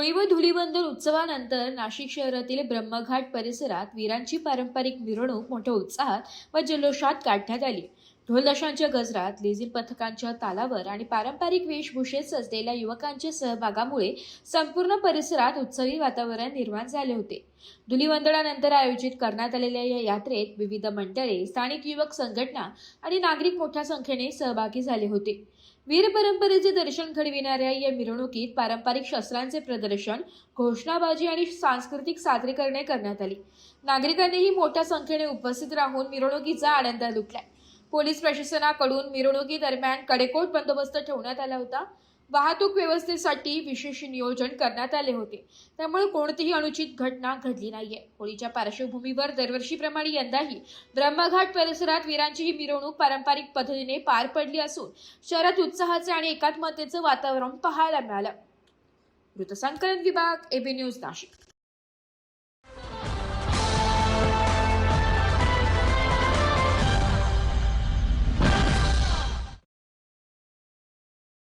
होळी व धुलीवंदन उत्सवानंतर नाशिक शहरातील ब्रह्मघाट परिसरात वीरांची पारंपरिक मिरवणूक मोठ्या उत्साहात व जल्लोषात काढण्यात आली। ढोलताशांच्या गजरात, लेझीम पथकांच्या तालावर आणि पारंपरिक वेशभूषेत सजलेल्या युवकांच्या सहभागामुळे संपूर्ण परिसरात उत्सवी वातावरण निर्माण झाले होते। धुलीवंदनानंतर आयोजित करण्यात आलेल्या या यात्रेत विविध मंडळे, स्थानिक युवक संघटना आणि नागरिक मोठ्या संख्येने सहभागी झाले होते। वीर परंपरेचे दर्शन घडविणाऱ्या या मिरवणुकीत पारंपरिक शस्त्रांचे प्रदर्शन, घोषणाबाजी आणि सांस्कृतिक सादरीकरणे करण्यात आली। नागरिकांनीही मोठ्या संख्येने उपस्थित राहून मिरवणुकीचा आनंद लुटला। पोलीस प्रशासनाकडून मिरवणुकीदरम्यान कडेकोट बंदोबस्त ठेवण्यात आला होता। वाहतूक व्यवस्थेसाठी विशेष नियोजन करण्यात आले होते, त्यामुळे कोणतीही अनुचित घटना घडली नाहीये। होळीच्या पार्श्वभूमीवर दरवर्षीप्रमाणे यंदाही ब्रह्मघाट परिसरात वीरांची ही मिरवणूक पारंपरिक पद्धतीने पार पडली असून शहरात उत्साहाचे आणि एकात्मतेचे वातावरण पाहायला मिळालं। वृत्तसंकलन विभाग, एबी न्यूज, नाशिक।